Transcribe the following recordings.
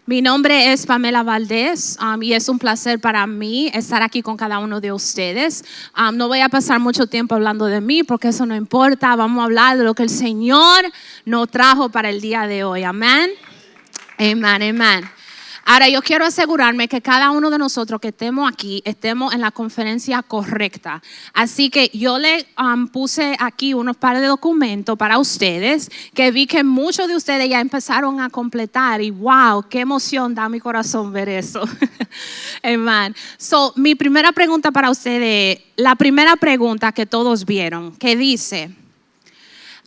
Mi nombre es Pamela Valdés y es un placer para mí estar aquí con cada uno de ustedes. No voy a pasar mucho tiempo hablando de mí porque eso no importa. Vamos a hablar de lo que el Señor nos trajo para el día de hoy. Amén. Amén, amén. Ahora yo quiero asegurarme que cada uno de nosotros que estemos aquí, estemos en la conferencia correcta. Así que yo le puse aquí unos par de documentos para ustedes, que vi que muchos de ustedes ya empezaron a completar y wow, qué emoción da mi corazón ver eso. Amén. So, mi primera pregunta para ustedes, la primera pregunta que todos vieron, que dice,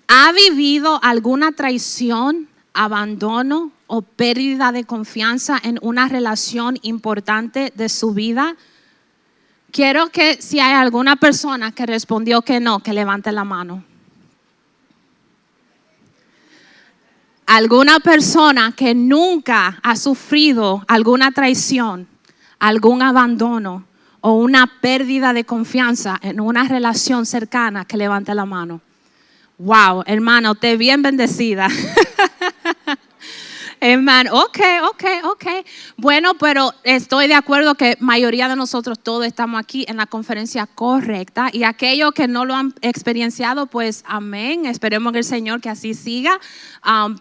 ¿ha vivido alguna traición, abandono o pérdida de confianza en una relación importante de su vida? Quiero que si hay alguna persona que respondió que no, que levante la mano. ¿Alguna persona que nunca ha sufrido alguna traición, algún abandono o una pérdida de confianza en una relación cercana, que levante la mano? Wow, hermana, usted es bien bendecida. Amén. Ok. Bueno, pero estoy de acuerdo que mayoría de nosotros todos estamos aquí en la conferencia correcta. Y aquellos que no lo han experienciado, pues amén. Esperemos que el Señor que así siga.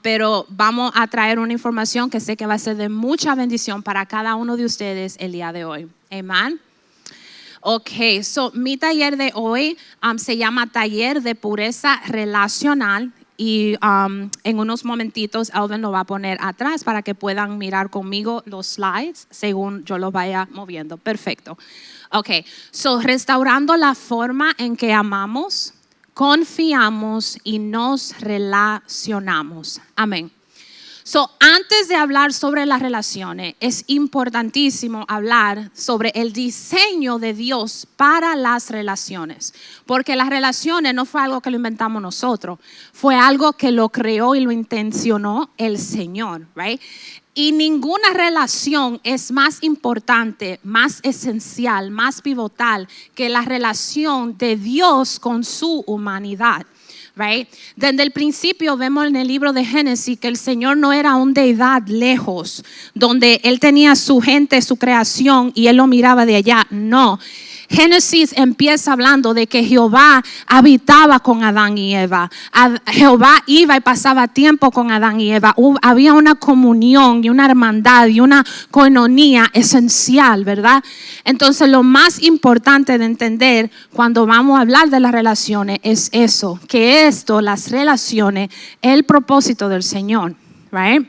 Pero vamos a traer una información que sé que va a ser de mucha bendición para cada uno de ustedes el día de hoy. Amén. Ok, so mi taller de hoy se llama Taller de Pureza Relacional. Y en unos momentitos Alvin lo va a poner atrás para que puedan mirar conmigo los slides según yo los vaya moviendo. Perfecto. Ok, so restaurando la forma en que amamos, confiamos y nos relacionamos. Amén. So, antes de hablar sobre las relaciones, es importantísimo hablar sobre el diseño de Dios para las relaciones. Porque las relaciones no fue algo que lo inventamos nosotros, fue algo que lo creó y lo intencionó el Señor, right? Y ninguna relación es más importante, más esencial, más pivotal que la relación de Dios con su humanidad. Right? Desde el principio vemos en el libro de Génesis que el Señor no era una deidad lejos, donde Él tenía su gente, su creación y Él lo miraba de allá. No. Génesis empieza hablando de que Jehová habitaba con Adán y Eva. Jehová iba y pasaba tiempo con Adán y Eva. Había una comunión y una hermandad y una coinonía esencial, ¿verdad? Entonces lo más importante de entender cuando vamos a hablar de las relaciones es eso, que las relaciones, el propósito del Señor, ¿right?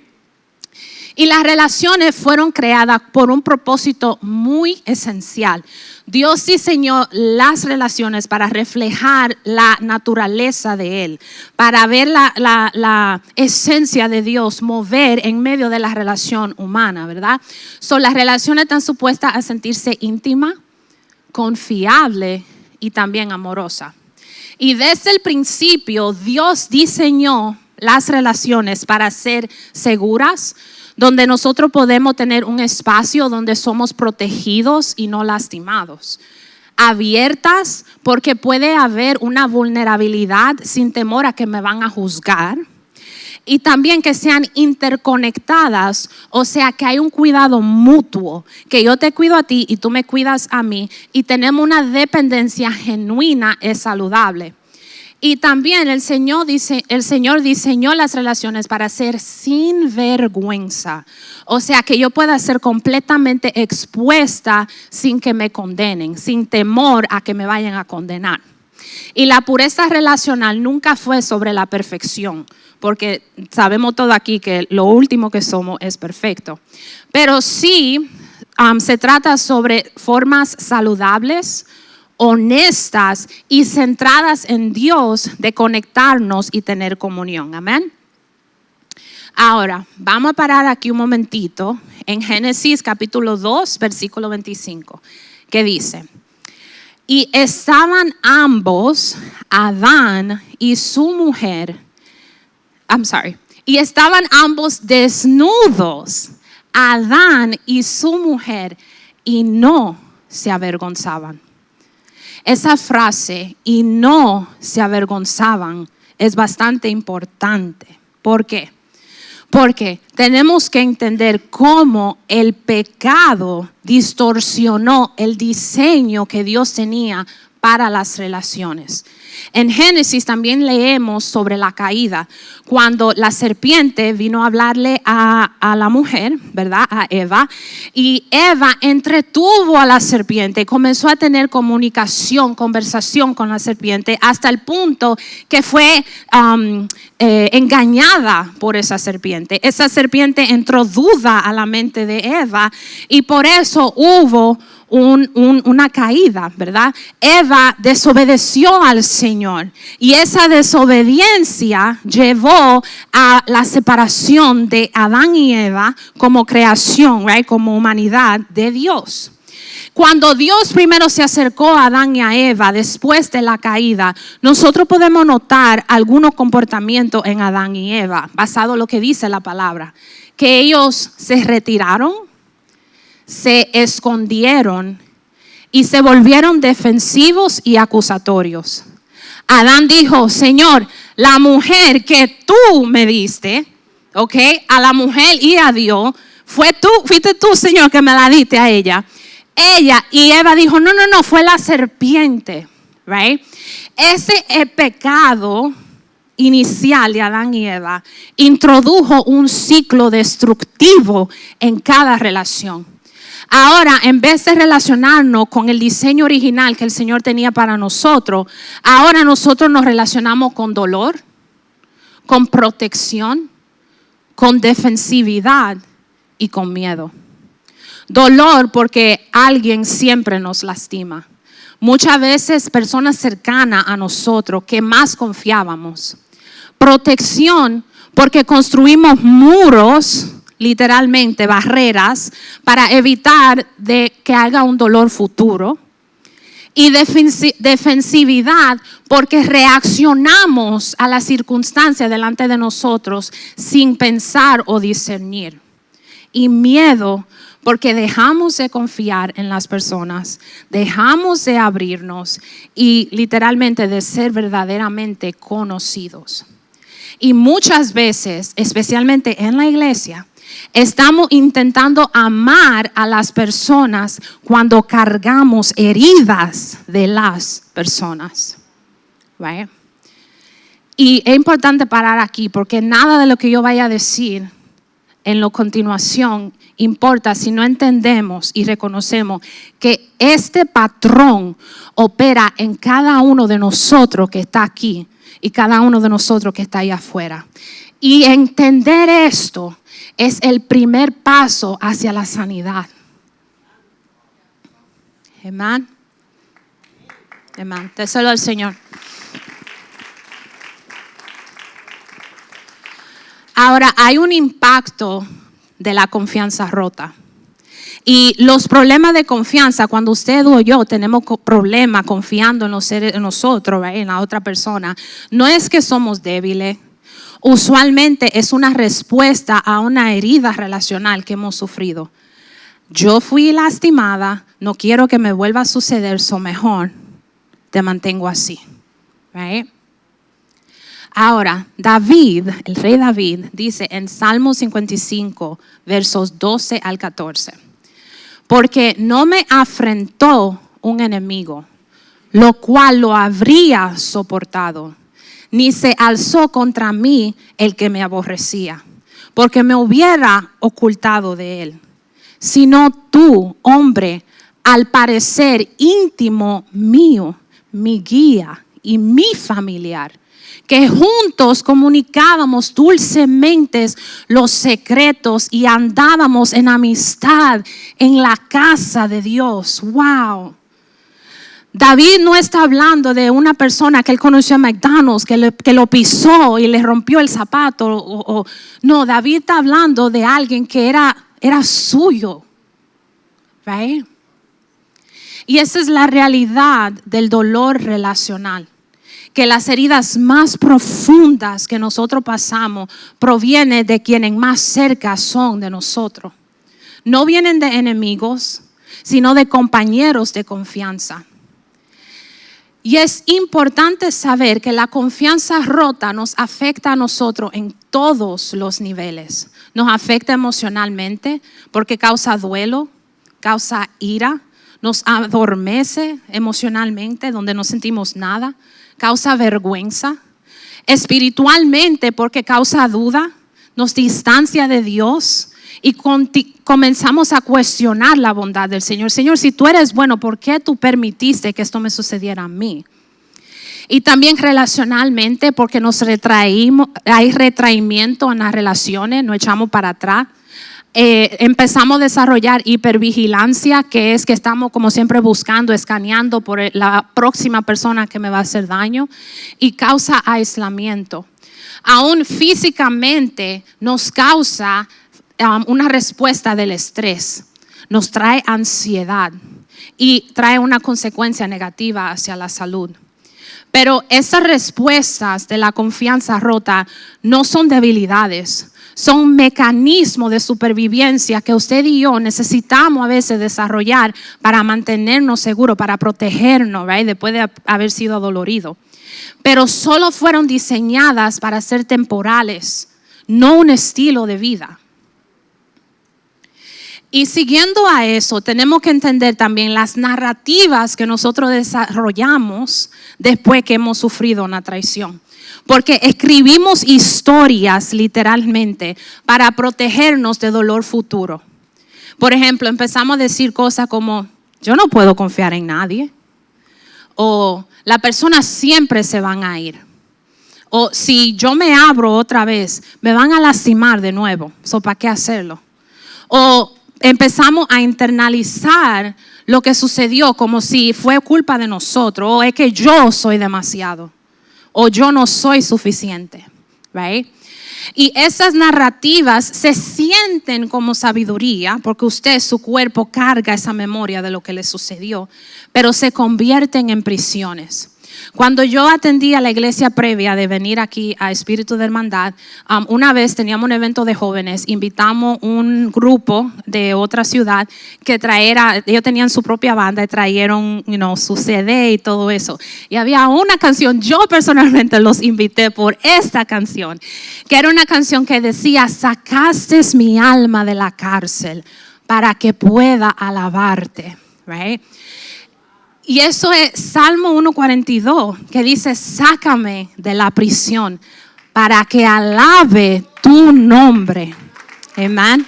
Y las relaciones fueron creadas por un propósito muy esencial. Dios diseñó las relaciones para reflejar la naturaleza de Él, para ver la esencia de Dios mover en medio de la relación humana, ¿verdad? Las relaciones están supuestas a sentirse íntima, confiable y también amorosa. Y desde el principio Dios diseñó las relaciones para ser seguras, donde nosotros podemos tener un espacio donde somos protegidos y no lastimados. Abiertas porque puede haber una vulnerabilidad sin temor a que me van a juzgar. Y también que sean interconectadas, o sea que hay un cuidado mutuo, que yo te cuido a ti y tú me cuidas a mí y tenemos una dependencia genuina, es saludable. Y también el Señor diseñó las relaciones para ser sin vergüenza. O sea, que yo pueda ser completamente expuesta sin que me condenen, sin temor a que me vayan a condenar. Y la pureza relacional nunca fue sobre la perfección, porque sabemos todo aquí que lo último que somos es perfecto. Pero sí se trata sobre formas saludables, honestas y centradas en Dios de conectarnos y tener comunión. Amén. Ahora, vamos a parar aquí un momentito en Génesis capítulo 2, versículo 25, que dice: y estaban ambos, Adán y su mujer, y estaban ambos desnudos, Adán y su mujer, y no se avergonzaban. Esa frase, y no se avergonzaban, es bastante importante. ¿Por qué? Porque tenemos que entender cómo el pecado distorsionó el diseño que Dios tenía para las relaciones. En Génesis también leemos sobre la caída, cuando la serpiente vino a hablarle a la mujer, ¿verdad? A Eva, y Eva entretuvo a la serpiente, comenzó a tener conversación con la serpiente, hasta el punto que fue engañada por esa serpiente. Esa serpiente entró duda a la mente de Eva y por eso hubo una caída, ¿verdad? Eva desobedeció al Señor y esa desobediencia llevó a la separación de Adán y Eva como creación, right? Como humanidad de Dios. Cuando Dios primero se acercó a Adán y a Eva después de la caída, nosotros podemos notar algunos comportamientos en Adán y Eva, basado en lo que dice la palabra, que ellos se retiraron, se escondieron y se volvieron defensivos y acusatorios. Adán dijo, Señor, la mujer que tú me diste, ¿ok? A la mujer y a Dios, fuiste tú, Señor, que me la diste a ella. Y Eva dijo, no, fue la serpiente, right? Ese pecado inicial de Adán y Eva introdujo un ciclo destructivo en cada relación. Ahora, en vez de relacionarnos con el diseño original que el Señor tenía para nosotros, ahora nosotros nos relacionamos con dolor, con protección, con defensividad y con miedo. Dolor porque alguien siempre nos lastima. Muchas veces personas cercanas a nosotros que más confiábamos. Protección porque construimos muros, literalmente barreras, para evitar de que haga un dolor futuro. Y defensividad porque reaccionamos a las circunstancias delante de nosotros sin pensar o discernir. Y miedo porque dejamos de confiar en las personas, dejamos de abrirnos y literalmente de ser verdaderamente conocidos. Y muchas veces, especialmente en la iglesia, estamos intentando amar a las personas cuando cargamos heridas de las personas. Right? Y es importante parar aquí porque nada de lo que yo vaya a decir en la continuación importa si no entendemos y reconocemos que este patrón opera en cada uno de nosotros que está aquí y cada uno de nosotros que está allá afuera. Y entender esto es el primer paso hacia la sanidad. Amén. Amén. Déselo al Señor. Ahora, hay un impacto de la confianza rota. Y los problemas de confianza, cuando usted o yo tenemos problemas confiando en nosotros, en la otra persona, no es que somos débiles. Usualmente es una respuesta a una herida relacional que hemos sufrido. Yo fui lastimada, no quiero que me vuelva a suceder, mejor te mantengo así. Right? Ahora, David, el rey David, dice en Salmo 55, versos 12 al 14, porque no me afrentó un enemigo, lo cual lo habría soportado, ni se alzó contra mí el que me aborrecía, porque me hubiera ocultado de él, sino tú, hombre, al parecer íntimo mío, mi guía y mi familiar, que juntos comunicábamos dulcemente los secretos y andábamos en amistad en la casa de Dios. Wow. David no está hablando de una persona que él conoció en McDonald's, que lo pisó y le rompió el zapato. No, David está hablando de alguien que era suyo. Right? Y esa es la realidad del dolor relacional. Que las heridas más profundas que nosotros pasamos provienen de quienes más cerca son de nosotros. No vienen de enemigos, sino de compañeros de confianza. Y es importante saber que la confianza rota nos afecta a nosotros en todos los niveles. Nos afecta emocionalmente porque causa duelo, causa ira, nos adormece emocionalmente donde no sentimos nada, causa vergüenza. Espiritualmente porque causa duda, nos distancia de Dios y comenzamos a cuestionar la bondad del Señor. Señor, si tú eres bueno, ¿por qué tú permitiste que esto me sucediera a mí? Y también relacionalmente porque nos retraímos, hay retraimiento en las relaciones, nos echamos para atrás. Empezamos a desarrollar hipervigilancia, que es que estamos como siempre buscando, escaneando por la próxima persona que me va a hacer daño, y causa aislamiento. Aún físicamente nos causa una respuesta del estrés, nos trae ansiedad y trae una consecuencia negativa hacia la salud. Pero esas respuestas de la confianza rota no son debilidades, son mecanismos de supervivencia que usted y yo necesitamos a veces desarrollar para mantenernos seguros, para protegernos, ¿right? Después de haber sido dolorido. Pero solo fueron diseñadas para ser temporales, no un estilo de vida. Y siguiendo a eso, tenemos que entender también las narrativas que nosotros desarrollamos después que hemos sufrido una traición. Porque escribimos historias literalmente para protegernos de dolor futuro. Por ejemplo, empezamos a decir cosas como, yo no puedo confiar en nadie. O las personas siempre se van a ir. O si yo me abro otra vez, me van a lastimar de nuevo. ¿Para qué hacerlo? O empezamos a internalizar lo que sucedió como si fue culpa de nosotros. O es que yo soy demasiado. O yo no soy suficiente. Right? Y esas narrativas se sienten como sabiduría porque usted, su cuerpo, carga esa memoria de lo que le sucedió, pero se convierten en prisiones. Cuando yo atendí a la iglesia previa de venir aquí a Espíritu de Hermandad, una vez teníamos un evento de jóvenes, invitamos un grupo de otra ciudad que ellos tenían su propia banda y trajeron su CD y todo eso. Y había una canción, yo personalmente los invité por esta canción, que era una canción que decía, sacaste mi alma de la cárcel para que pueda alabarte, right? Y eso es Salmo 1:42, que dice, sácame de la prisión para que alabe tu nombre. Amén.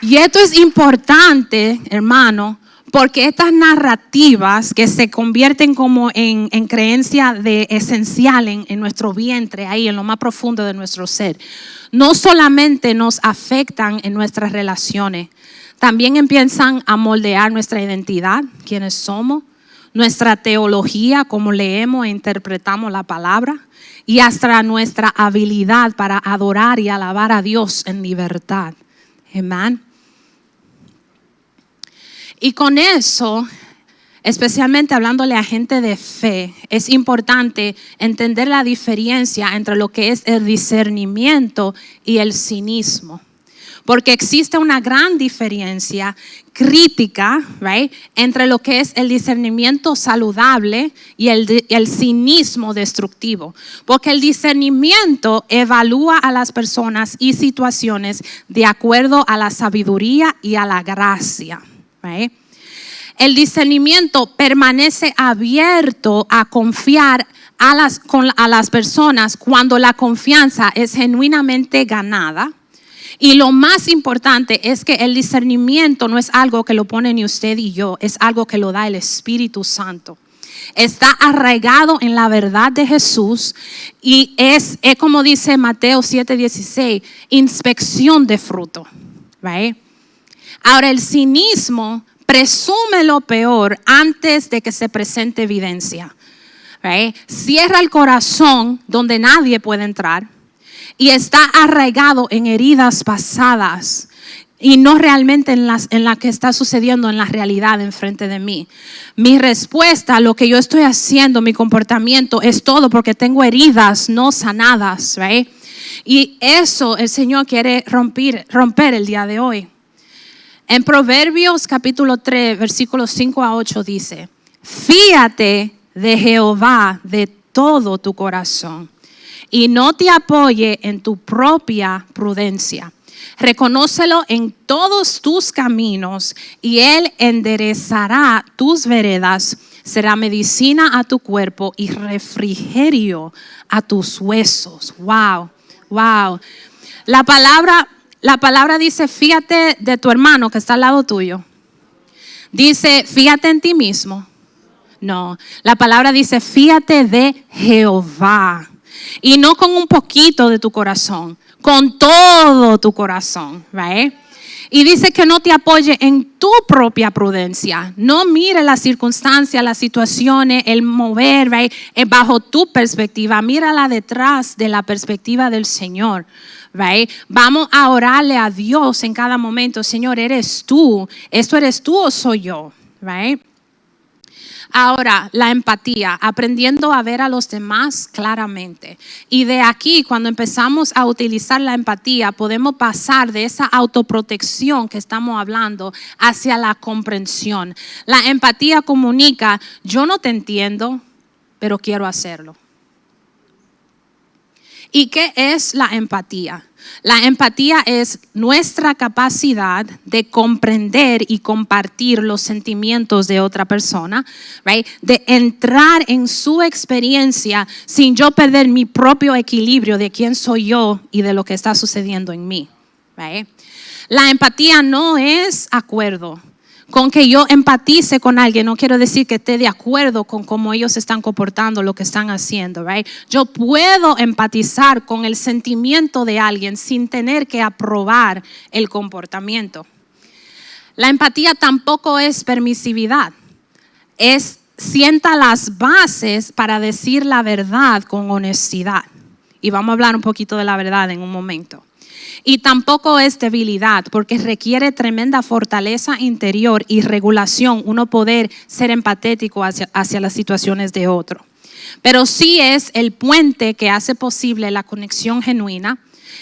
Y esto es importante, hermano, porque estas narrativas que se convierten como en creencia de esencial en nuestro vientre, ahí en lo más profundo de nuestro ser, no solamente nos afectan en nuestras relaciones, también empiezan a moldear nuestra identidad, quiénes somos, nuestra teología, cómo leemos e interpretamos la palabra, y hasta nuestra habilidad para adorar y alabar a Dios en libertad. Amén. Y con eso, especialmente hablándole a gente de fe, es importante entender la diferencia entre lo que es el discernimiento y el cinismo. Porque existe una gran diferencia crítica, right, entre lo que es el discernimiento saludable y el cinismo destructivo. Porque el discernimiento evalúa a las personas y situaciones de acuerdo a la sabiduría y a la gracia. Right? El discernimiento permanece abierto a confiar a las personas cuando la confianza es genuinamente ganada. Y lo más importante es que el discernimiento no es algo que lo pone ni usted y yo, es algo que lo da el Espíritu Santo. Está arraigado en la verdad de Jesús y es como dice Mateo 7:16, inspección de fruto. Right? Ahora el cinismo presume lo peor antes de que se presente evidencia. Right? Cierra el corazón donde nadie puede entrar. Y está arraigado en heridas pasadas y no realmente en la que está sucediendo en la realidad enfrente de mí. Mi respuesta, lo que yo estoy haciendo, mi comportamiento es todo porque tengo heridas no sanadas, right? Y eso el Señor quiere romper el día de hoy. En Proverbios capítulo 3, versículos 5 a 8 dice, Fíate de Jehová de todo tu corazón y no te apoye en tu propia prudencia. Reconócelo en todos tus caminos y Él enderezará tus veredas. Será medicina a tu cuerpo y refrigerio a tus huesos. Wow, wow. La palabra dice, fíjate de tu hermano que está al lado tuyo. Dice, fíjate en ti mismo. No, la palabra dice, fíjate de Jehová. Y no con un poquito de tu corazón, con todo tu corazón, ¿right? Y dice que no te apoye en tu propia prudencia. No mire las circunstancias, las situaciones, el mover, ¿right? Bajo tu perspectiva. Mírala detrás de la perspectiva del Señor, ¿right? Vamos a orarle a Dios en cada momento. Señor, ¿eres tú? ¿Esto eres tú o soy yo? ¿Right? Ahora, la empatía, aprendiendo a ver a los demás claramente. Y de aquí, cuando empezamos a utilizar la empatía, podemos pasar de esa autoprotección que estamos hablando hacia la comprensión. La empatía comunica, yo no te entiendo, pero quiero hacerlo. ¿Y qué es la empatía? La empatía es nuestra capacidad de comprender y compartir los sentimientos de otra persona, right? De entrar en su experiencia sin yo perder mi propio equilibrio de quién soy yo y de lo que está sucediendo en mí, right? La empatía no es acuerdo. Con que yo empatice con alguien no quiero decir que esté de acuerdo con cómo ellos se están comportando, lo que están haciendo, right? Yo puedo empatizar con el sentimiento de alguien sin tener que aprobar el comportamiento. La empatía tampoco es permisividad. Sienta las bases para decir la verdad con honestidad. Y vamos a hablar un poquito de la verdad en un momento. Y tampoco es debilidad, porque requiere tremenda fortaleza interior y regulación, uno poder ser empatético hacia las situaciones de otro. Pero sí es el puente que hace posible la conexión genuina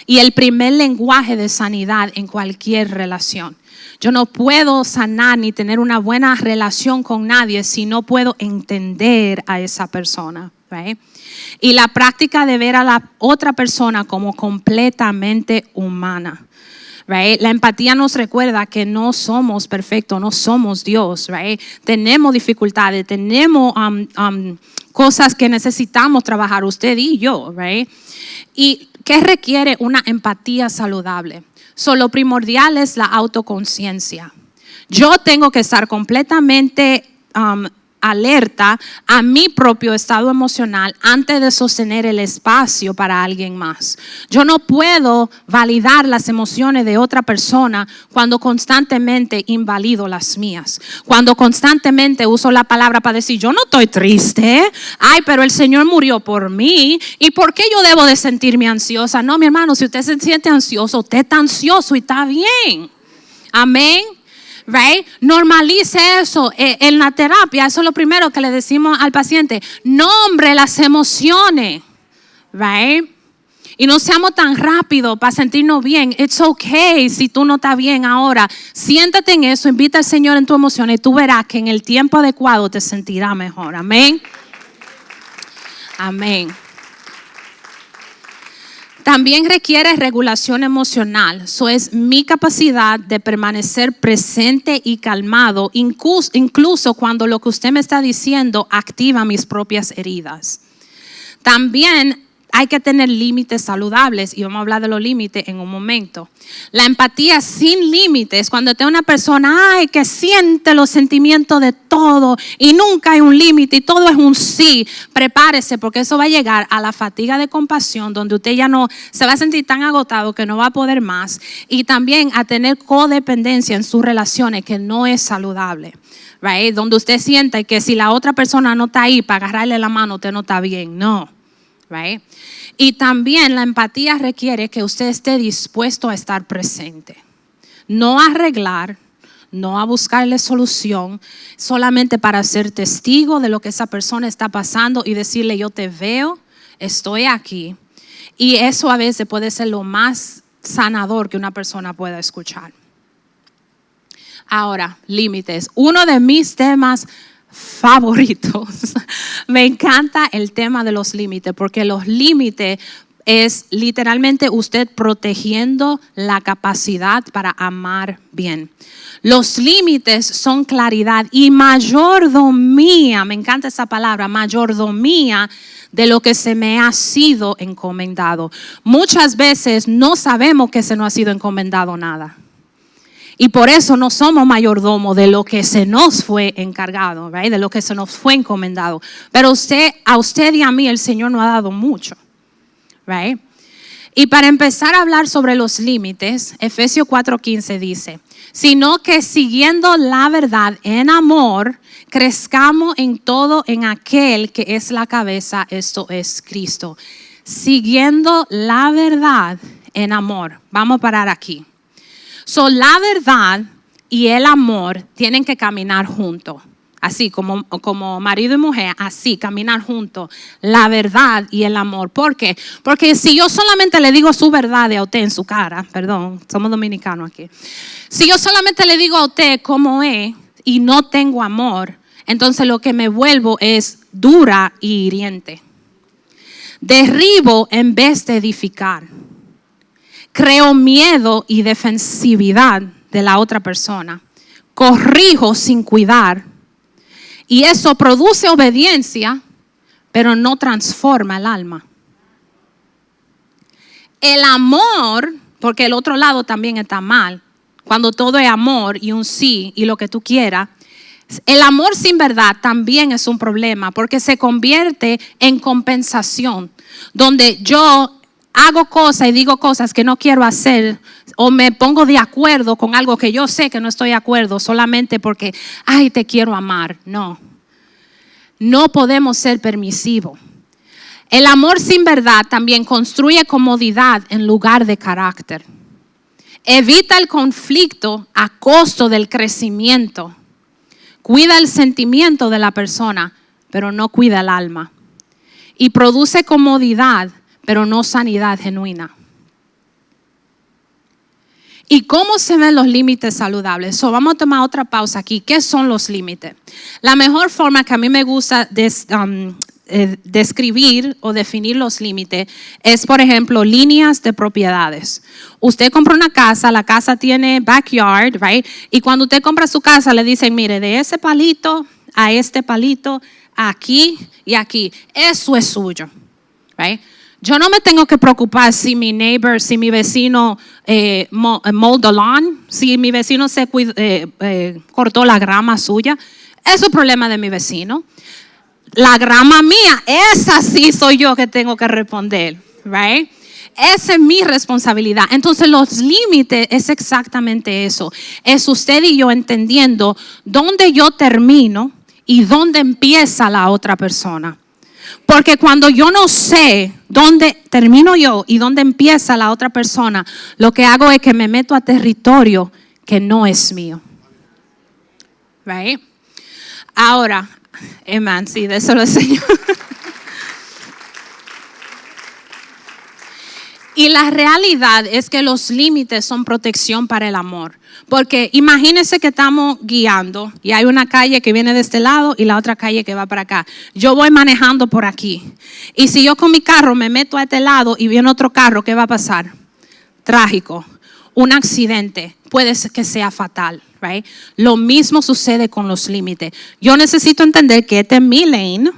y el primer lenguaje de sanidad en cualquier relación. Yo no puedo sanar ni tener una buena relación con nadie si no puedo entender a esa persona, ¿right? Y la práctica de ver a la otra persona como completamente humana, right? La empatía nos recuerda que no somos perfectos, no somos Dios, right? Tenemos dificultades, tenemos cosas que necesitamos trabajar, usted y yo, right? ¿Y qué requiere una empatía saludable? Lo primordial es la autoconciencia. Yo tengo que estar completamente alerta a mi propio estado emocional antes de sostener el espacio para alguien más. Yo no puedo validar las emociones de otra persona cuando constantemente invalido las mías. Cuando constantemente uso la palabra para decir, yo no estoy triste. Ay, pero el Señor murió por mí. ¿Y por qué yo debo de sentirme ansiosa? No, mi hermano, si usted se siente ansioso, usted está ansioso y está bien. Amén. Right? Normalice eso. En la terapia, eso es lo primero que le decimos al paciente. Nombre las emociones. Right? Y no seamos tan rápidos para sentirnos bien. It's okay si tú no estás bien ahora. Siéntate en eso, invita al Señor en tu emoción y tú verás que en el tiempo adecuado te sentirás mejor. Amén. Amén. También requiere regulación emocional. Eso es mi capacidad de permanecer presente y calmado, incluso cuando lo que usted me está diciendo activa mis propias heridas. También hay que tener límites saludables y vamos a hablar de los límites en un momento. La empatía sin límites, cuando tengo una persona que siente los sentimientos de todo y nunca hay un límite y todo es un sí, prepárese porque eso va a llegar a la fatiga de compasión donde usted ya no se va a sentir tan agotado que no va a poder más y también a tener codependencia en sus relaciones que no es saludable. Right? Donde usted sienta que si la otra persona no está ahí para agarrarle la mano, usted no está bien. No. Right? Y también la empatía requiere que usted esté dispuesto a estar presente. No a arreglar, no a buscarle solución, solamente para ser testigo de lo que esa persona está pasando y decirle yo te veo, estoy aquí. Y eso a veces puede ser lo más sanador que una persona pueda escuchar. Ahora, límites. Uno de mis temas favoritos. Me encanta el tema de los límites, porque los límites es literalmente usted protegiendo la capacidad para amar bien. Los límites son claridad y mayordomía, me encanta esa palabra, mayordomía de lo que se me ha sido encomendado. Muchas veces no sabemos que se nos ha sido encomendado nada. Y por eso no somos mayordomos de lo que se nos fue encargado, right? De lo que se nos fue encomendado. Pero a usted y a mí el Señor nos ha dado mucho, right? Y para empezar a hablar sobre los límites, Efesios 4:15 dice, sino que siguiendo la verdad en amor, crezcamos en todo en aquel que es la cabeza, esto es Cristo. Siguiendo la verdad en amor. Vamos a parar aquí. So, la verdad y el amor tienen que caminar juntos. Así como marido y mujer, así, caminar juntos. La verdad y el amor. ¿Por qué? Porque si yo solamente le digo su verdad a usted en su cara, perdón, somos dominicanos aquí. Si yo solamente le digo a usted cómo es y no tengo amor, entonces lo que me vuelvo es dura y hiriente. Derribo en vez de edificar. Creo miedo y defensividad de la otra persona. Corrijo sin cuidar. Y eso produce obediencia, pero no transforma el alma. El amor, porque el otro lado también está mal. Cuando todo es amor y un sí y lo que tú quieras. El amor sin verdad también es un problema porque se convierte en compensación. Donde yo hago cosas y digo cosas que no quiero hacer o me pongo de acuerdo con algo que yo sé que no estoy de acuerdo solamente porque, ay, te quiero amar. No podemos ser permisivos. El amor sin verdad también construye comodidad en lugar de carácter. Evita el conflicto a costo del crecimiento. Cuida el sentimiento de la persona, pero no cuida el alma. Y produce comodidad, pero no sanidad genuina. ¿Y cómo se ven los límites saludables? Vamos a tomar otra pausa aquí. ¿Qué son los límites? La mejor forma que a mí me gusta describir o definir los límites es, por ejemplo, líneas de propiedades. Usted compra una casa, la casa tiene backyard, right? Y cuando usted compra su casa le dicen, mire, de ese palito a este palito, aquí y aquí, eso es suyo, right? Yo no me tengo que preocupar si mi vecino mowed the lawn, si mi vecino se cortó la grama suya. Eso es el problema de mi vecino. La grama mía, esa sí soy yo que tengo que responder, right? Esa es mi responsabilidad. Entonces los límites es exactamente eso. Es usted y yo entendiendo dónde yo termino y dónde empieza la otra persona. Porque cuando yo no sé dónde termino yo y dónde empieza la otra persona, lo que hago es que me meto a territorio que no es mío. Right? Ahora, amen, sí, de eso lo enseño. Y la realidad es que los límites son protección para el amor. Porque imagínense que estamos guiando y hay una calle que viene de este lado y la otra calle que va para acá. Yo voy manejando por aquí. Y si yo con mi carro me meto a este lado y viene otro carro, ¿qué va a pasar? Trágico. Un accidente. Puede ser que sea fatal. Right? Lo mismo sucede con los límites. Yo necesito entender que este es mi lane.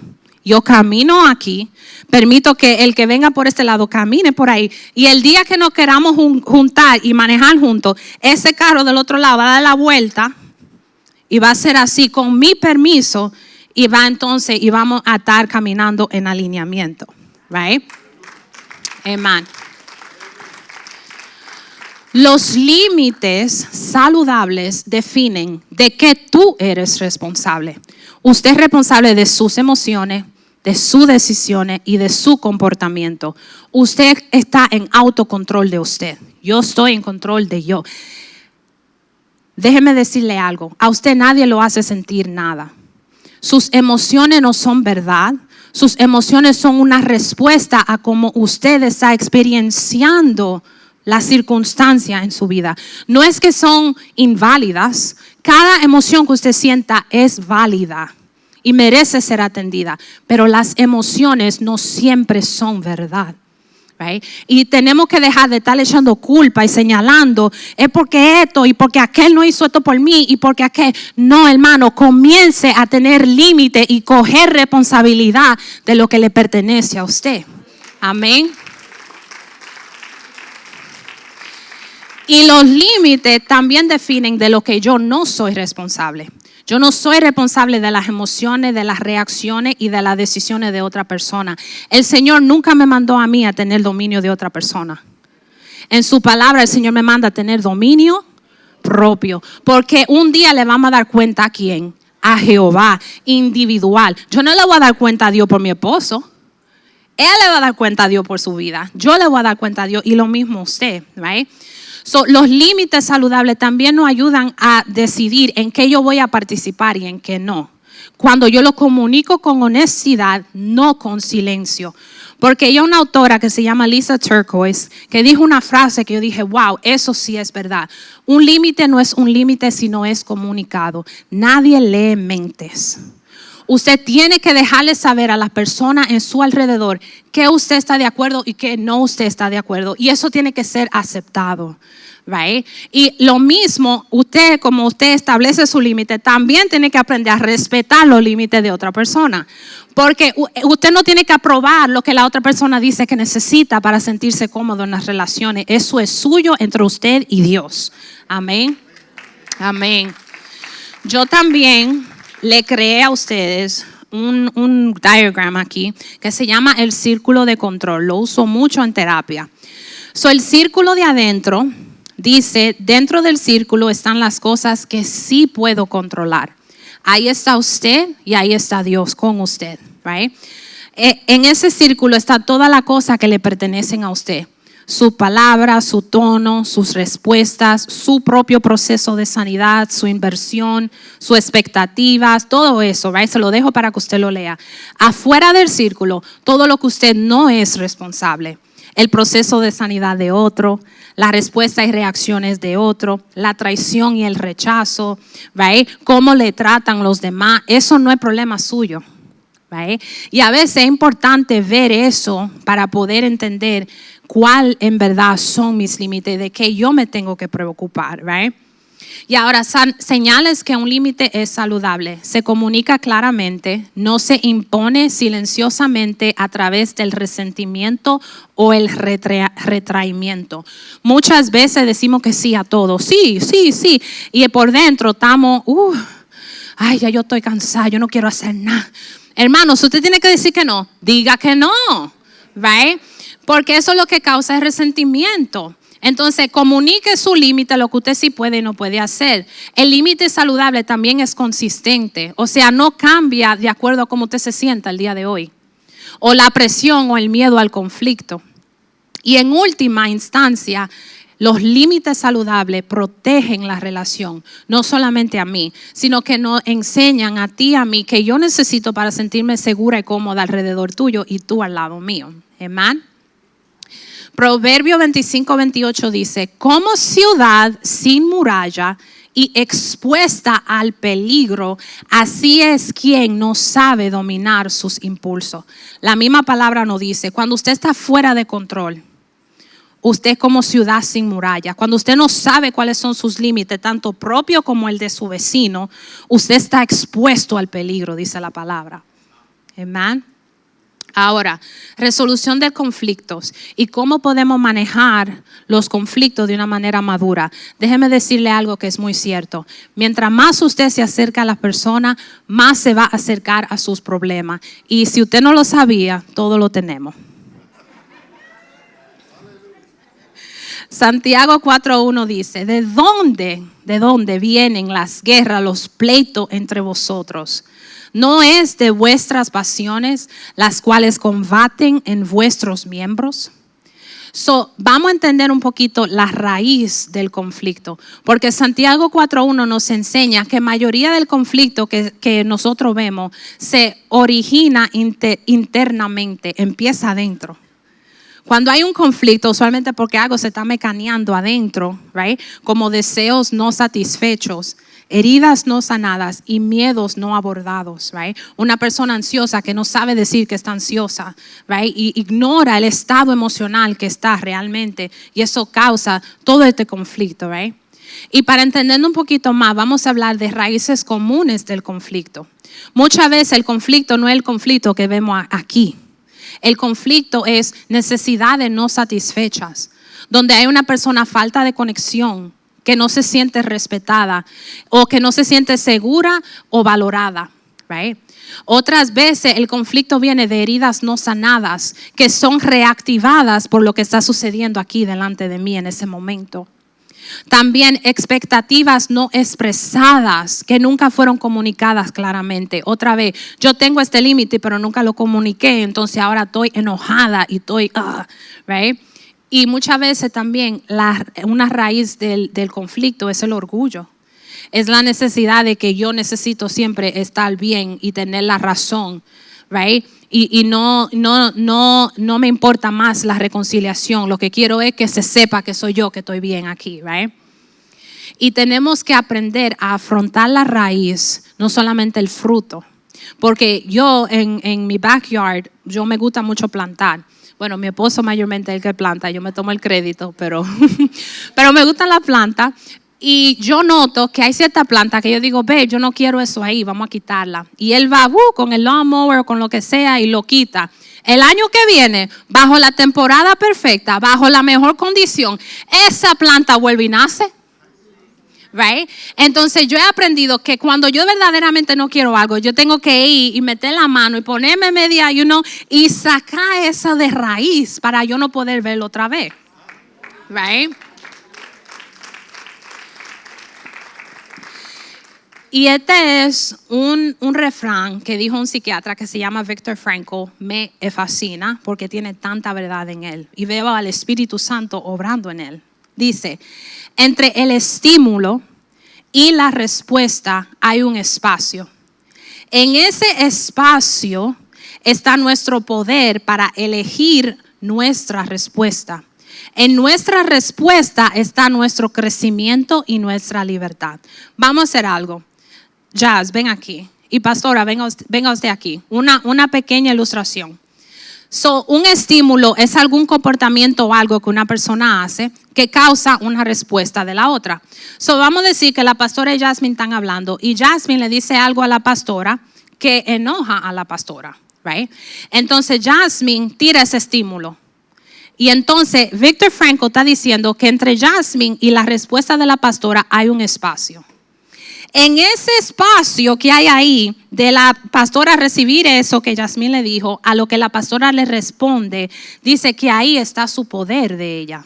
Yo camino aquí, permito que el que venga por este lado camine por ahí. Y el día que nos queramos juntar y manejar juntos, ese carro del otro lado va a dar la vuelta y va a ser así con mi permiso y vamos a estar caminando en alineamiento. Right? Amen. Los límites saludables definen de qué tú eres responsable. Usted es responsable de sus emociones, de sus decisiones y de su comportamiento. Usted está en autocontrol de usted. Yo estoy en control de yo. Déjeme decirle algo. A usted nadie lo hace sentir nada. Sus emociones no son verdad. Sus emociones son una respuesta a cómo usted está experienciando la circunstancia en su vida. No es que son inválidas. Cada emoción que usted sienta es válida. y merece ser atendida, pero las emociones no siempre son verdad. Right? Y tenemos que dejar de estar echando culpa y señalando, es porque esto y porque aquel no hizo esto por mí y porque aquel. No, hermano, comience a tener límite y coger responsabilidad de lo que le pertenece a usted. Amén. Y los límites también definen de lo que yo no soy responsable. Yo no soy responsable de las emociones, de las reacciones y de las decisiones de otra persona. El Señor nunca me mandó a mí a tener dominio de otra persona. En su palabra el Señor me manda a tener dominio propio. Porque un día le vamos a dar cuenta a quién, a Jehová, individual. Yo no le voy a dar cuenta a Dios por mi esposo. Él le va a dar cuenta a Dios por su vida. Yo le voy a dar cuenta a Dios y lo mismo usted, right? So, los límites saludables también nos ayudan a decidir en qué yo voy a participar y en qué no. Cuando yo lo comunico con honestidad, no con silencio. Porque hay una autora que se llama Lisa Turquoise que dijo una frase que yo dije, wow, eso sí es verdad. Un límite no es un límite si no es comunicado. Nadie lee mentes. Usted tiene que dejarle saber a las personas en su alrededor que usted está de acuerdo y que no usted está de acuerdo. Y eso tiene que ser aceptado. Right? Y lo mismo, usted, como usted establece su límite, también tiene que aprender a respetar los límites de otra persona. Porque usted no tiene que aprobar lo que la otra persona dice que necesita para sentirse cómodo en las relaciones. Eso es suyo entre usted y Dios. Amén. Amén. Yo también le creé a ustedes un diagrama aquí que se llama el círculo de control. Lo uso mucho en terapia. El círculo de adentro dice, dentro del círculo están las cosas que sí puedo controlar. Ahí está usted y ahí está Dios con usted. Right? En ese círculo está toda la cosa que le pertenecen a usted. Su palabra, su tono, sus respuestas, su propio proceso de sanidad, su inversión, sus expectativas, todo eso, right? Se lo dejo para que usted lo lea. Afuera del círculo, todo lo que usted no es responsable. El proceso de sanidad de otro, la respuesta y reacciones de otro, la traición y el rechazo, right? Cómo le tratan los demás, eso no es problema suyo. Right? Y a veces es importante ver eso para poder entender cuál en verdad son mis límites, de qué yo me tengo que preocupar. Right? Y ahora, señales que un límite es saludable. Se comunica claramente, no se impone silenciosamente a través del resentimiento o el retraimiento. Muchas veces decimos que sí a todo. Sí, sí, sí. Y por dentro estamos, ay, ya yo estoy cansada, yo no quiero hacer nada. Hermanos, usted tiene que decir que no, diga que no, right? Porque eso es lo que causa el resentimiento. Entonces, comunique su límite, lo que usted sí puede y no puede hacer. El límite saludable también es consistente, o sea, no cambia de acuerdo a cómo usted se sienta el día de hoy, o la presión o el miedo al conflicto. Y en última instancia, los límites saludables protegen la relación, no solamente a mí, sino que nos enseñan a ti y a mí que yo necesito para sentirme segura y cómoda alrededor tuyo y tú al lado mío. Amén. Proverbio 25:28 dice, como ciudad sin muralla y expuesta al peligro, así es quien no sabe dominar sus impulsos. La misma palabra nos dice, cuando usted está fuera de control, usted es como ciudad sin muralla. Cuando usted no sabe cuáles son sus límites, tanto propio como el de su vecino, usted está expuesto al peligro, dice la palabra. Amén. Ahora, resolución de conflictos y cómo podemos manejar los conflictos de una manera madura. Déjeme decirle algo que es muy cierto. Mientras más usted se acerca a las personas, más se va a acercar a sus problemas. Y si usted no lo sabía, todo lo tenemos. Santiago 4:1 dice, ¿de dónde vienen las guerras, los pleitos entre vosotros? ¿No es de vuestras pasiones las cuales combaten en vuestros miembros? Vamos a entender un poquito la raíz del conflicto, porque Santiago 4:1 nos enseña que la mayoría del conflicto que nosotros vemos se origina internamente, empieza adentro. Cuando hay un conflicto, usualmente porque algo se está mecaneando adentro, right? Como deseos no satisfechos, heridas no sanadas y miedos no abordados, right? Una persona ansiosa que no sabe decir que está ansiosa, right? Y ignora el estado emocional que está realmente, y eso causa todo este conflicto, right? Y para entender un poquito más, vamos a hablar de raíces comunes del conflicto. Muchas veces el conflicto no es el conflicto que vemos aquí. El conflicto es necesidades no satisfechas, donde hay una persona falta de conexión, que no se siente respetada o que no se siente segura o valorada, right? Otras veces el conflicto viene de heridas no sanadas, que son reactivadas por lo que está sucediendo aquí delante de mí en ese momento. También expectativas no expresadas que nunca fueron comunicadas claramente. Otra vez, yo tengo este límite pero nunca lo comuniqué, entonces ahora estoy enojada y estoy, right? Y muchas veces también una raíz del conflicto es el orgullo. Es la necesidad de que yo necesito siempre estar bien y tener la razón, right? Y no me importa más la reconciliación. Lo que quiero es que se sepa que soy yo que estoy bien aquí, right? Y tenemos que aprender a afrontar la raíz, no solamente el fruto. Porque yo en mi backyard, yo me gusta mucho plantar. Bueno, mi esposo mayormente es el que planta, yo me tomo el crédito, pero me gustan las plantas. Y yo noto que hay cierta planta que yo digo, ve, yo no quiero eso ahí, vamos a quitarla. Y él va con el lawnmower o con lo que sea y lo quita. El año que viene, bajo la temporada perfecta, bajo la mejor condición, esa planta vuelve y nace. Right? Entonces yo he aprendido que cuando yo verdaderamente no quiero algo, yo tengo que ir y meter la mano y ponerme media, y sacar esa de raíz para yo no poder verlo otra vez. Right? Y este es un refrán que dijo un psiquiatra que se llama Viktor Frankl. Me fascina porque tiene tanta verdad en él. Y veo al Espíritu Santo obrando en él. Dice, entre el estímulo y la respuesta hay un espacio. En ese espacio está nuestro poder para elegir nuestra respuesta. En nuestra respuesta está nuestro crecimiento y nuestra libertad. Vamos a hacer algo. Jazz, ven aquí. Y pastora, venga usted aquí. Una pequeña ilustración. Un estímulo es algún comportamiento o algo que una persona hace que causa una respuesta de la otra. Vamos a decir que la pastora y Jasmine están hablando y Jasmine le dice algo a la pastora que enoja a la pastora, right? Entonces Jasmine tira ese estímulo. Y entonces Viktor Frankl está diciendo que entre Jasmine y la respuesta de la pastora hay un espacio. En ese espacio que hay ahí de la pastora recibir eso que Jasmine le dijo, a lo que la pastora le responde, dice que ahí está su poder de ella.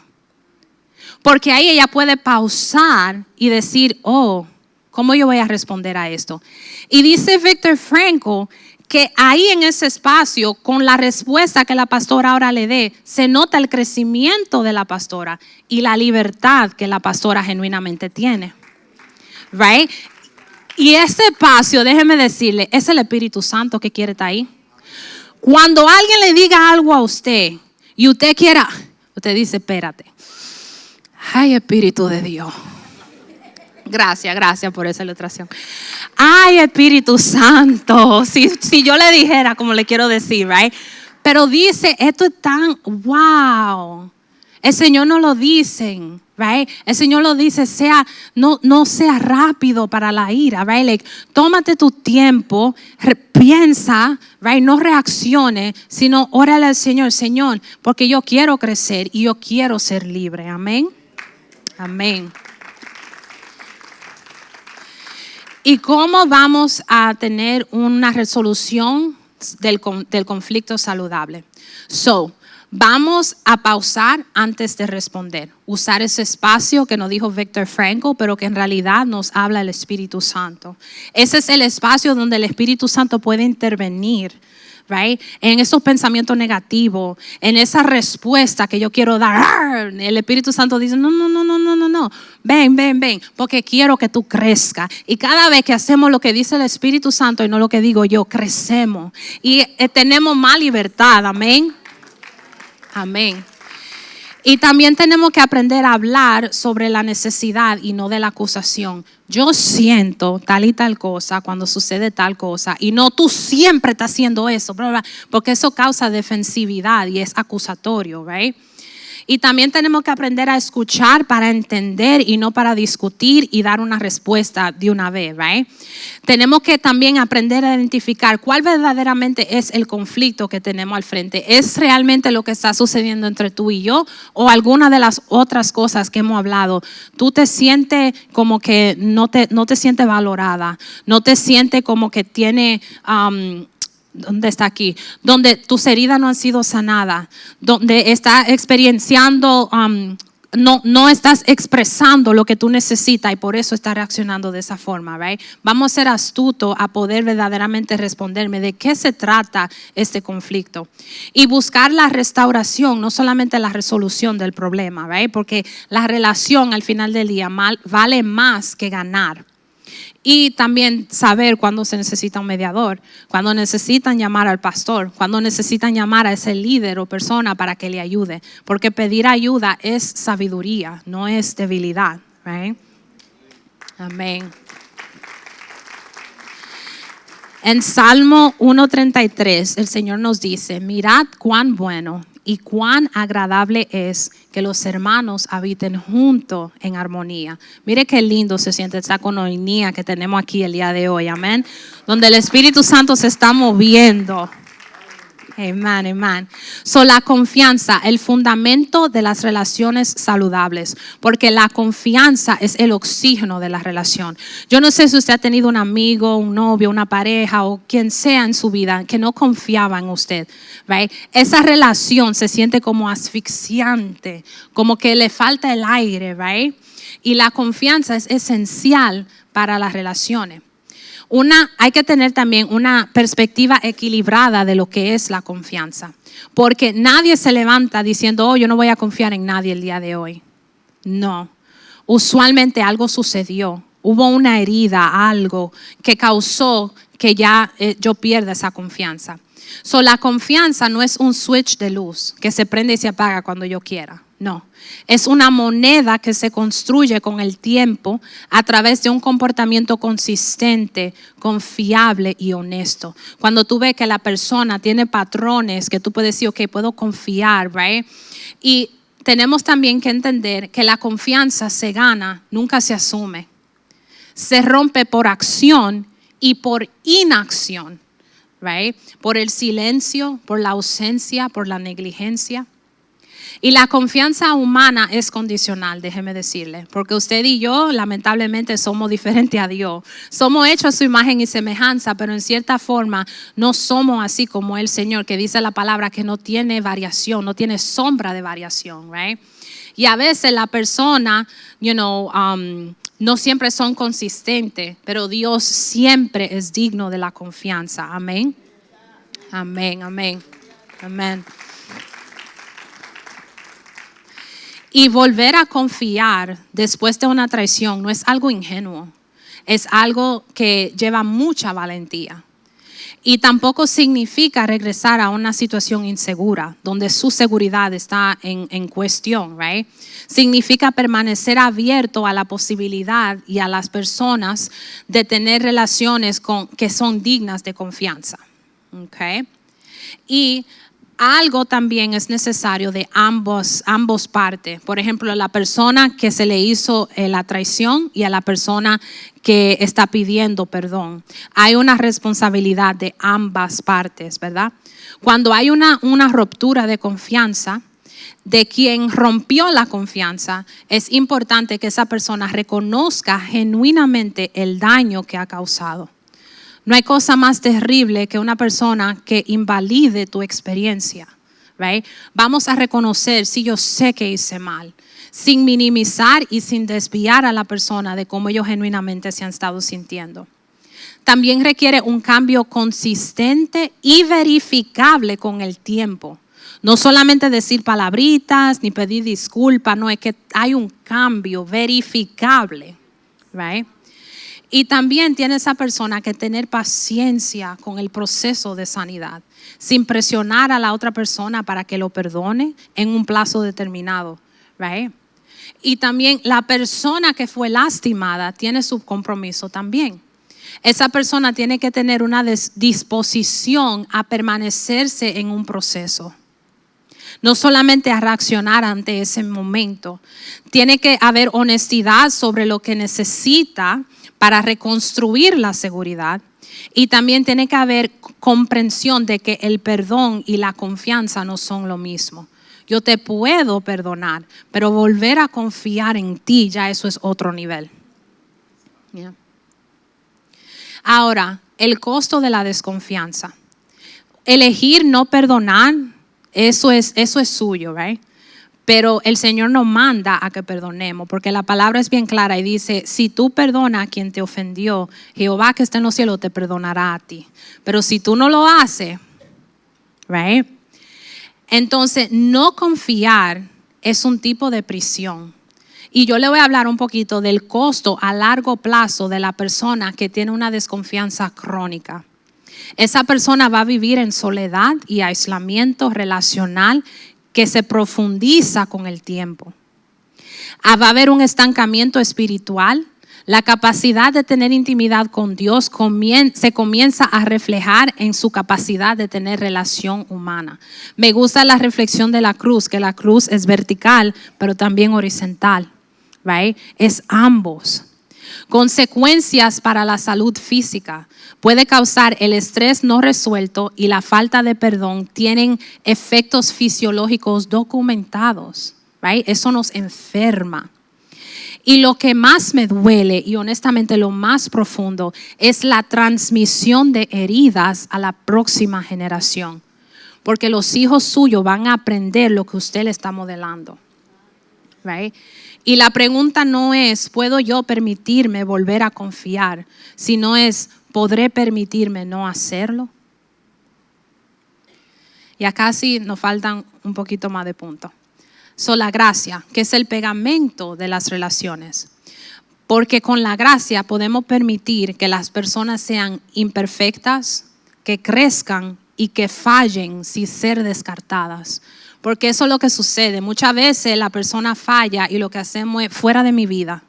Porque ahí ella puede pausar y decir, ¿cómo yo voy a responder a esto? Y dice Viktor Frankl que ahí en ese espacio, con la respuesta que la pastora ahora le dé, se nota el crecimiento de la pastora y la libertad que la pastora genuinamente tiene. Right? Y ese espacio, déjeme decirle, es el Espíritu Santo que quiere estar ahí. Cuando alguien le diga algo a usted y usted quiera, usted dice, espérate. Ay, Espíritu de Dios. Gracias por esa ilustración. Ay, Espíritu Santo. Si yo le dijera como le quiero decir, right? Pero dice, esto es tan wow. El Señor no lo dice, right? El Señor lo dice, no sea rápido para la ira, right? Like, tómate tu tiempo, piensa, right? No reaccione, sino órale al Señor, Señor, porque yo quiero crecer y yo quiero ser libre. Amén. Amén. ¿Y cómo vamos a tener una resolución del conflicto saludable? Vamos a pausar antes de responder. Usar ese espacio que nos dijo Viktor Frankl, pero que en realidad nos habla el Espíritu Santo. Ese es el espacio donde el Espíritu Santo puede intervenir, right? En esos pensamientos negativos, en esa respuesta que yo quiero dar. El Espíritu Santo dice, no. Ven, porque quiero que tú crezcas. Y cada vez que hacemos lo que dice el Espíritu Santo y no lo que digo yo, crecemos. Y tenemos más libertad, amén. Amén. Y también tenemos que aprender a hablar sobre la necesidad y no de la acusación. Yo siento tal y tal cosa cuando sucede tal cosa y no tú siempre estás haciendo eso, porque eso causa defensividad y es acusatorio, ¿right? Y también tenemos que aprender a escuchar para entender y no para discutir y dar una respuesta de una vez, ¿right? Tenemos que también aprender a identificar cuál verdaderamente es el conflicto que tenemos al frente. ¿Es realmente lo que está sucediendo entre tú y yo o alguna de las otras cosas que hemos hablado? Tú te sientes como que no te sientes valorada, no te sientes como que tiene... ¿dónde está aquí? Donde tus heridas no han sido sanadas, donde estás experienciando, no estás expresando lo que tú necesitas y por eso estás reaccionando de esa forma, right? Vamos a ser astutos a poder verdaderamente responderme de qué se trata este conflicto y buscar la restauración, no solamente la resolución del problema, right? Porque la relación al final del día vale más que ganar. Y también saber cuándo se necesita un mediador, cuándo necesitan llamar al pastor, cuándo necesitan llamar a ese líder o persona para que le ayude. Porque pedir ayuda es sabiduría, no es debilidad. Right? Amén. En Salmo 1:33 el Señor nos dice, mirad cuán bueno y cuán agradable es que los hermanos habiten juntos en armonía. Mire qué lindo se siente esta coinonía que tenemos aquí el día de hoy, amén. Donde el Espíritu Santo se está moviendo. Amén, amén. So, la confianza, el fundamento de las relaciones saludables, porque la confianza es el oxígeno de la relación. Yo no sé si usted ha tenido un amigo, un novio, una pareja o quien sea en su vida que no confiaba en usted, right? Esa relación se siente como asfixiante, como que le falta el aire, right? Y la confianza es esencial para las relaciones. Hay que tener también una perspectiva equilibrada de lo que es la confianza. Porque nadie se levanta diciendo, oh, yo no voy a confiar en nadie el día de hoy. No. Usualmente algo sucedió. Hubo una herida, algo que causó que ya yo pierda esa confianza. So, la confianza no es un switch de luz que se prende y se apaga cuando yo quiera. No, es una moneda que se construye con el tiempo a través de un comportamiento consistente, confiable y honesto. Cuando tú ves que la persona tiene patrones que tú puedes decir, ok, puedo confiar, right? Y tenemos también que entender que la confianza se gana, nunca se asume. Se rompe por acción y por inacción, right? Por el silencio, por la ausencia, por la negligencia. Y la confianza humana es condicional, déjeme decirle, porque usted y yo lamentablemente somos diferentes a Dios. Somos hechos a su imagen y semejanza, pero en cierta forma no somos así como el Señor, que dice la palabra que no tiene variación, no tiene sombra de variación, right? Y a veces la persona, no siempre son consistentes, pero Dios siempre es digno de la confianza. Amén. Amén, amén, amén. Y volver a confiar después de una traición no es algo ingenuo, es algo que lleva mucha valentía. Y tampoco significa regresar a una situación insegura, donde su seguridad está en cuestión, right? Significa permanecer abierto a la posibilidad y a las personas de tener relaciones que son dignas de confianza, okay? Y algo también es necesario de ambos partes. Por ejemplo, la persona que se le hizo la traición y a la persona que está pidiendo perdón. Hay una responsabilidad de ambas partes, ¿verdad? Cuando hay una ruptura de confianza, de quien rompió la confianza, es importante que esa persona reconozca genuinamente el daño que ha causado. No hay cosa más terrible que una persona que invalide tu experiencia, right? Vamos a reconocer si yo sé que hice mal, sin minimizar y sin desviar a la persona de cómo ellos genuinamente se han estado sintiendo. También requiere un cambio consistente y verificable con el tiempo. No solamente decir palabritas ni pedir disculpas, no, es que hay un cambio verificable, right? Y también tiene esa persona que tener paciencia con el proceso de sanidad, sin presionar a la otra persona para que lo perdone en un plazo determinado, right? Y también la persona que fue lastimada tiene su compromiso también. Esa persona tiene que tener una disposición a permanecerse en un proceso. No solamente a reaccionar ante ese momento. Tiene que haber honestidad sobre lo que necesita para reconstruir la seguridad. Y también tiene que haber comprensión de que el perdón y la confianza no son lo mismo. Yo te puedo perdonar, pero volver a confiar en ti, ya eso es otro nivel. Yeah. Ahora, el costo de la desconfianza. Elegir no perdonar, eso es suyo, right? Pero el Señor nos manda a que perdonemos, porque la palabra es bien clara y dice, si tú perdonas a quien te ofendió, Jehová que está en los cielos te perdonará a ti. Pero si tú no lo haces, right? Entonces, no confiar es un tipo de prisión. Y yo le voy a hablar un poquito del costo a largo plazo de la persona que tiene una desconfianza crónica. Esa persona va a vivir en soledad y aislamiento relacional que se profundiza con el tiempo. Va a haber un estancamiento espiritual. La capacidad de tener intimidad con Dios se comienza a reflejar en su capacidad de tener relación humana. Me gusta la reflexión de la cruz, que la cruz es vertical, pero también horizontal. Right? Es ambos. Consecuencias para la salud física. Puede causar el estrés no resuelto y la falta de perdón tienen efectos fisiológicos documentados. Right? Eso nos enferma. Y lo que más me duele y honestamente lo más profundo es la transmisión de heridas a la próxima generación. Porque los hijos suyos van a aprender lo que usted le está modelando. Right? Y la pregunta no es, ¿puedo yo permitirme volver a confiar? Sino es, ¿podré permitirme no hacerlo? Y acá sí nos faltan un poquito más de puntos. La gracia, que es el pegamento de las relaciones. Porque con la gracia podemos permitir que las personas sean imperfectas, que crezcan y que fallen sin ser descartadas. Porque eso es lo que sucede. Muchas veces la persona falla y lo que hacemos es fuera de mi vida.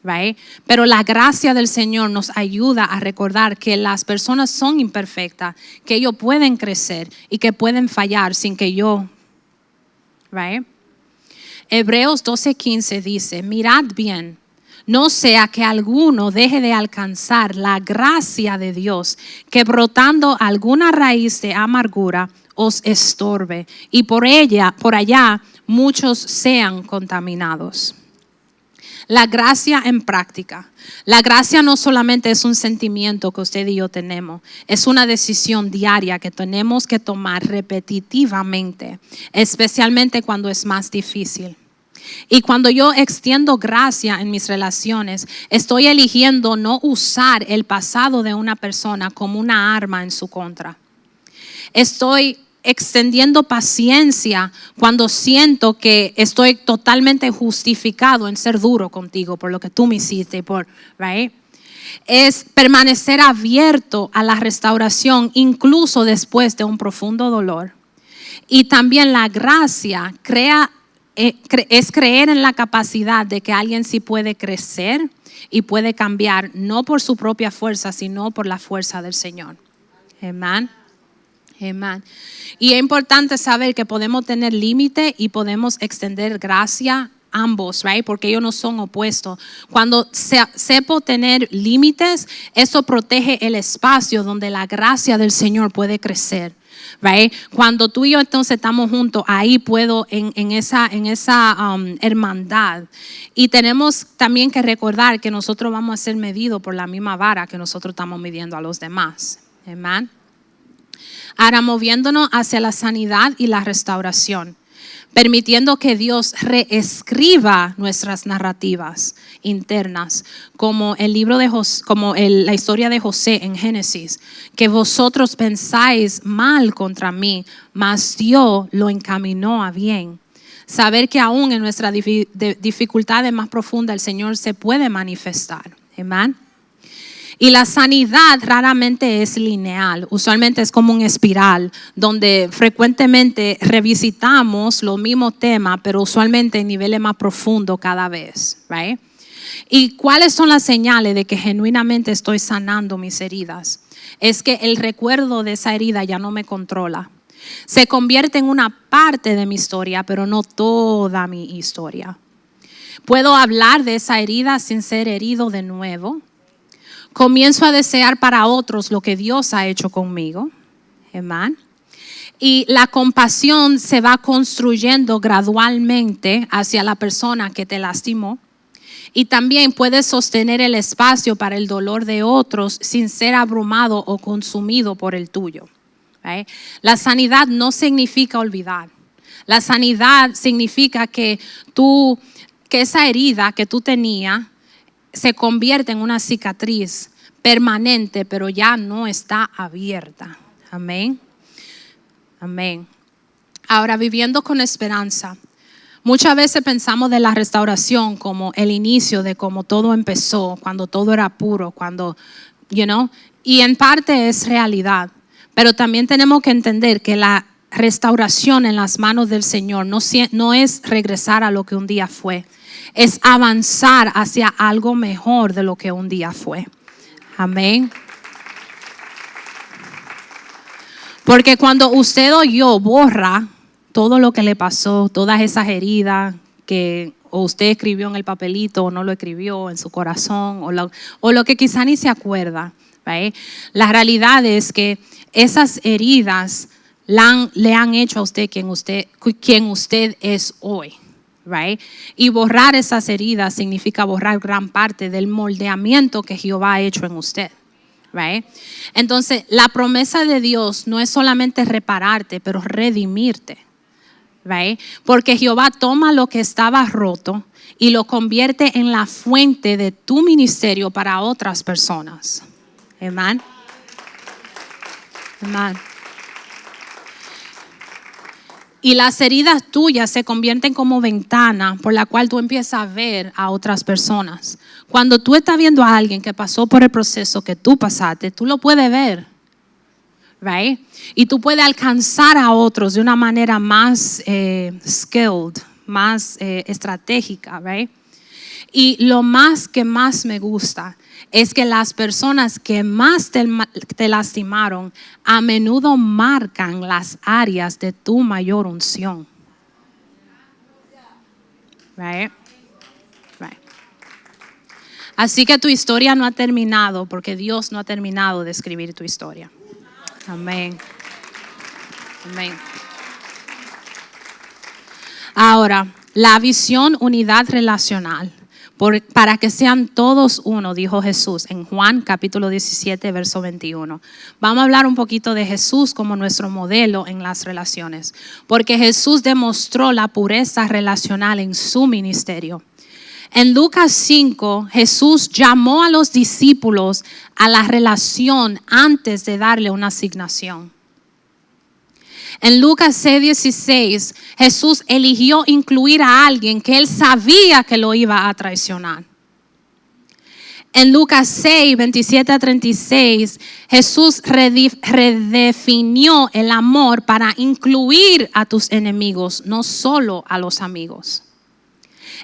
Right? Pero la gracia del Señor nos ayuda a recordar que las personas son imperfectas, que ellos pueden crecer y que pueden fallar sin que yo. Right? Hebreos 12:15 dice, mirad bien, no sea que alguno deje de alcanzar la gracia de Dios, que brotando alguna raíz de amargura os estorbe y por allá muchos sean contaminados. La gracia en práctica. La gracia no solamente es un sentimiento que usted y yo tenemos, es una decisión diaria que tenemos que tomar repetitivamente, especialmente cuando es más difícil. Y cuando yo extiendo gracia en mis relaciones, estoy eligiendo no usar el pasado de una persona como una arma en su contra. Estoy extendiendo paciencia cuando siento que estoy totalmente justificado en ser duro contigo por lo que tú me hiciste, right? Es permanecer abierto a la restauración incluso después de un profundo dolor. Y también la gracia es creer en la capacidad de que alguien sí puede crecer y puede cambiar, no por su propia fuerza, sino por la fuerza del Señor. Amén. Amén. Y es importante saber que podemos tener límite y podemos extender gracia ambos, right? Porque ellos no son opuestos. Cuando sepo tener límites, eso protege el espacio donde la gracia del Señor puede crecer. Right? Cuando tú y yo entonces estamos juntos, ahí puedo en esa hermandad. Y tenemos también que recordar que nosotros vamos a ser medidos por la misma vara que nosotros estamos midiendo a los demás. Amén. Ahora moviéndonos hacia la sanidad y la restauración, permitiendo que Dios reescriba nuestras narrativas internas, como el libro de la historia de José en Génesis, que vosotros pensáis mal contra mí, mas Dios lo encaminó a bien. Saber que aún en nuestras dificultades más profundas el Señor se puede manifestar. Amén. Y la sanidad raramente es lineal, usualmente es como un espiral, donde frecuentemente revisitamos los mismos temas, pero usualmente en niveles más profundos cada vez, right? ¿Y cuáles son las señales de que genuinamente estoy sanando mis heridas? Es que el recuerdo de esa herida ya no me controla. Se convierte en una parte de mi historia, pero no toda mi historia. Puedo hablar de esa herida sin ser herido de nuevo. Comienzo a desear para otros lo que Dios ha hecho conmigo. Amén. Y la compasión se va construyendo gradualmente hacia la persona que te lastimó. Y también puedes sostener el espacio para el dolor de otros sin ser abrumado o consumido por el tuyo. ¿Right? La sanidad no significa olvidar. La sanidad significa que esa herida que tú tenías se convierte en una cicatriz permanente, pero ya no está abierta. Amén. Amén. Ahora, viviendo con esperanza. Muchas veces pensamos de la restauración como el inicio de cómo todo empezó, cuando todo era puro, y en parte es realidad. Pero también tenemos que entender que la restauración en las manos del Señor no es regresar a lo que un día fue. Es avanzar hacia algo mejor de lo que un día fue. Amén. Porque cuando usted o yo borra todo lo que le pasó, todas esas heridas que o usted escribió en el papelito o no lo escribió en su corazón o lo que quizá ni se acuerda, ¿right? La realidad es que esas heridas le han hecho a usted quien usted es hoy. Right? Y borrar esas heridas significa borrar gran parte del moldeamiento que Jehová ha hecho en usted. Right? Entonces, la promesa de Dios no es solamente repararte, pero redimirte. Right? Porque Jehová toma lo que estaba roto y lo convierte en la fuente de tu ministerio para otras personas. Amén. Amén. Y las heridas tuyas se convierten como ventana por la cual tú empiezas a ver a otras personas. Cuando tú estás viendo a alguien que pasó por el proceso que tú pasaste, tú lo puedes ver. Right? Y tú puedes alcanzar a otros de una manera más skilled, más estratégica. Right? Y lo que más me gusta es que las personas que más te lastimaron a menudo marcan las áreas de tu mayor unción. Right? Right. Así que tu historia no ha terminado porque Dios no ha terminado de escribir tu historia. Amén. Amén. Ahora, la visión unidad relacional. Para que sean todos uno, dijo Jesús en Juan capítulo 17, verso 21. Vamos a hablar un poquito de Jesús como nuestro modelo en las relaciones, porque Jesús demostró la pureza relacional en su ministerio. En Lucas 5, Jesús llamó a los discípulos a la relación antes de darle una asignación. En Lucas 6:16, Jesús eligió incluir a alguien que él sabía que lo iba a traicionar. En Lucas 6:27-36, Jesús redefinió el amor para incluir a tus enemigos, no solo a los amigos.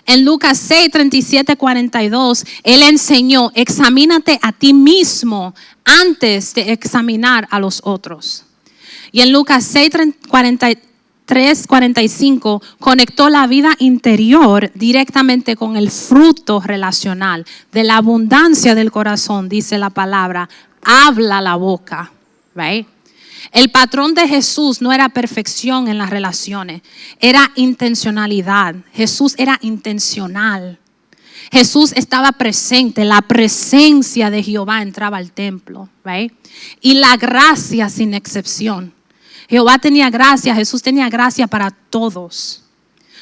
En Lucas 6:37-42, Él enseñó, examínate a ti mismo antes de examinar a los otros. Y en Lucas 6:43-45 conectó la vida interior directamente con el fruto relacional. De la abundancia del corazón, dice la palabra, habla la boca. Right? El patrón de Jesús no era perfección en las relaciones, era intencionalidad. Jesús era intencional. Jesús estaba presente, la presencia de Jehová entraba al templo. Right? Y la gracia sin excepción. Jehová tenía gracia, Jesús tenía gracia para todos.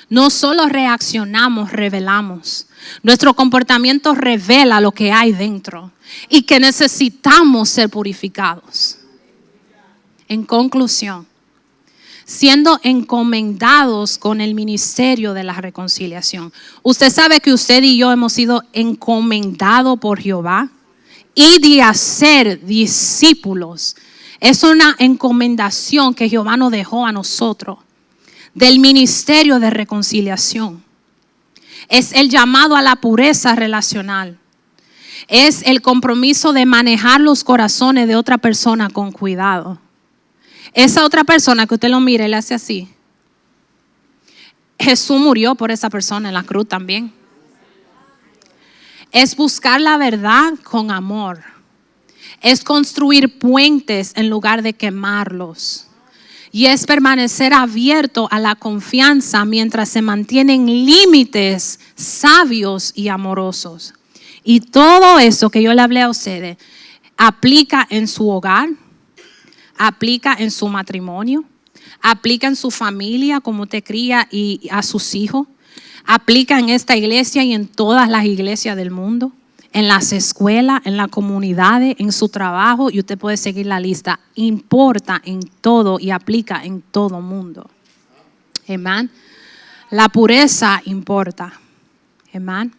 No solo reaccionamos, revelamos. Nuestro comportamiento revela lo que hay dentro y que necesitamos ser purificados. En conclusión, siendo encomendados con el ministerio de la reconciliación. Usted sabe que usted y yo hemos sido encomendados por Jehová y de hacer discípulos. Es una encomendación que Jehová nos dejó a nosotros del ministerio de reconciliación. Es el llamado a la pureza relacional. Es el compromiso de manejar los corazones de otra persona con cuidado. Esa otra persona que usted lo mire y le hace así. Jesús murió por esa persona en la cruz también. Es buscar la verdad con amor. Es construir puentes en lugar de quemarlos. Y es permanecer abierto a la confianza mientras se mantienen límites sabios y amorosos. Y todo eso que yo le hablé a ustedes aplica en su hogar, aplica en su matrimonio, aplica en su familia, como usted cría y a sus hijos, aplica en esta iglesia y en todas las iglesias del mundo, en las escuelas, en las comunidades, en su trabajo, y usted puede seguir la lista. Importa en todo y aplica en todo mundo. Amén. La pureza importa. Amén.